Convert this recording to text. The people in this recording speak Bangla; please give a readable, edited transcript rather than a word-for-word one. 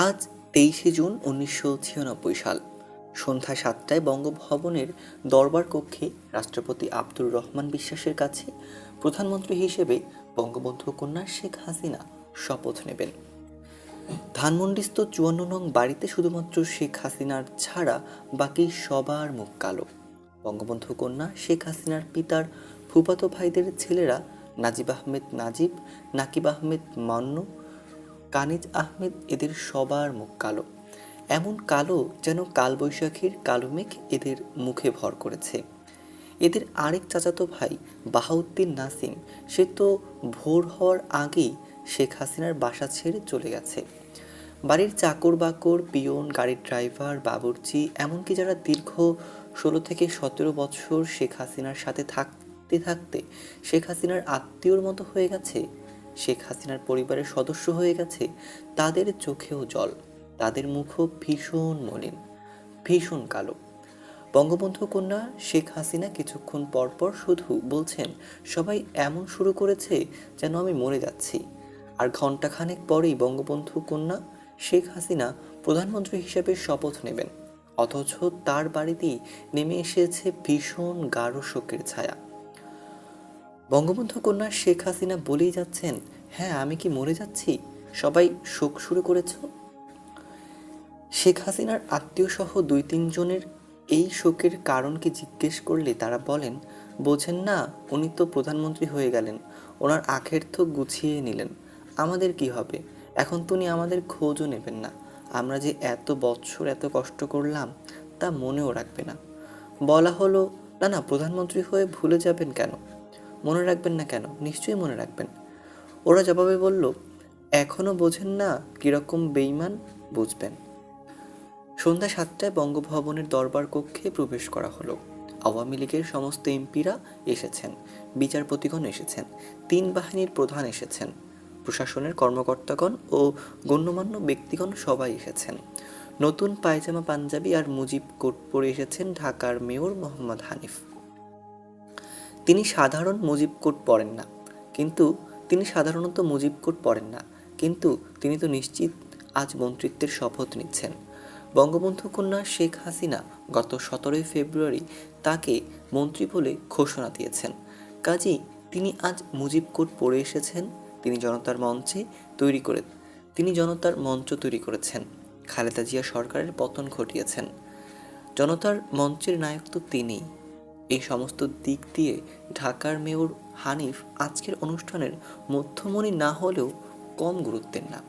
আজ 23শে জুন 1996 সাল সন্ধ্যা 7টায় বঙ্গভবনের দরবার কক্ষে রাষ্ট্রপতি আব্দুর রহমান বিশ্বাসের কাছে প্রধানমন্ত্রী হিসেবে বঙ্গবন্ধু কন্যা শেখ হাসিনা শপথ নেবেন। ধানমন্ডিস্থ 54 নং বাড়িতে শুধুমাত্র শেখ হাসিনার ছাড়া বাকি সবার মুখ কালো। বঙ্গবন্ধু কন্যা শেখ হাসিনার পিতার ফুফাতো ভাইদের ছেলেরা নাজিব আহমেদ নাজিব, নাকিব আহমেদ মান্নু, কানিজ আহমেদ, এদের সবার মুখ কালো। এমন কালো যেন কালবৈশাখীর কালো মেঘ এদের মুখে ভর করেছে। এদের আরেক চাচাতো ভাই বাহাউদ্দিন নাসিম, সে তো ভোর হওয়ার আগেই শেখ হাসিনার বাসা ছেড়ে চলে গেছে। বাড়ির চাকর বাকর, পিয়ন, গাড়ির ড্রাইভার, বাবুর্চি, এমনকি যারা দীর্ঘ 16 থেকে 17 বছর শেখ হাসিনার সাথে থাকতে থাকতে শেখ হাসিনার আত্মীয়র মতো হয়ে গেছে, শেখ হাসিনার পরিবারের সদস্য হয়ে গেছে, তাদের চোখেও জল, তাদের মুখও ভীষণ মলিন, ভীষণ কালো। বঙ্গবন্ধু কন্যা শেখ হাসিনা কিছুক্ষণ পরপর শুধু বলছেন, সবাই এমন শুরু করেছে যেন আমি মরে যাচ্ছি। আর ঘণ্টাখানেক পরেই বঙ্গবন্ধু কন্যা শেখ হাসিনা প্রধানমন্ত্রী হিসেবে শপথ নেবেন, অথচ তার বাড়িতেই নেমে এসেছে ভীষণ গাঢ় শোকের ছায়া। বঙ্গবন্ধু কন্যা শেখ হাসিনা বলেই যাচ্ছেন, হ্যাঁ আমি কি মরে যাচ্ছি, সবাই শোক শুরু করেছ। শেখ হাসিনার আত্মীয় সহ 2-3 জনের এই শোকের কারণকে জিজ্ঞেস করলে তারা বলেন, বোঝেন না, উনি তো প্রধানমন্ত্রী হয়ে গেলেন, ওনার আখের তো গুছিয়ে নিলেন, আমাদের কি হবে, এখন তো উনি আমাদের খোঁজও নেবেন না, আমরা যে এত বছর এত কষ্ট করলাম তা মনেও রাখবে না। বলা হলো, না না, প্রধানমন্ত্রী হয়ে ভুলে যাবেন কেন, মনে রাখবেন না কেন, নিশ্চয়ই মনে রাখবেন। ওরা জবাবে বলল, এখনও বোঝেন না কীরকম বেইমান, বুঝবেন। সন্ধ্যা 7টায় বঙ্গভবনের দরবার কক্ষে প্রবেশ করা হলো। আওয়ামী লীগের সমস্ত এমপিরা এসেছেন, বিচারপতিগণ এসেছেন, 3 বাহিনীর প্রধান এসেছেন, প্রশাসনের কর্মকর্তাগণ ও গণ্যমান্য ব্যক্তিগণ সবাই এসেছেন। নতুন পায়জামা পাঞ্জাবি আর মুজিব কোট পরে এসেছেন ঢাকার মেয়র মোহাম্মদ হানিফ। তিনি সাধারণ মুজিব কোট পরেন না, কিন্তু তিনি সাধারণত মুজিব কোট পরেন না, কিন্তু তিনি তো নিশ্চিত আজ মন্ত্রিত্বের শপথ নিচ্ছেন। বঙ্গবন্ধু কন্যা শেখ হাসিনা গত 17 ফেব্রুয়ারি তাকে মন্ত্রী বলে ঘোষণা দিয়েছেন, কাজেই তিনি আজ মুজিব কোট পরে এসেছেন। তিনি জনতার মঞ্চ তৈরি করেছেন, খালেদা জিয়া সরকারের পতন ঘটিয়েছেন। জনতার মঞ্চের নায়ক তো তিনিই। এই সমস্ত দিক দিয়ে ঢাকার মেয়র হানিফ আজকের অনুষ্ঠানের মধ্যমণি না হলেও কম গুরুত্বের না।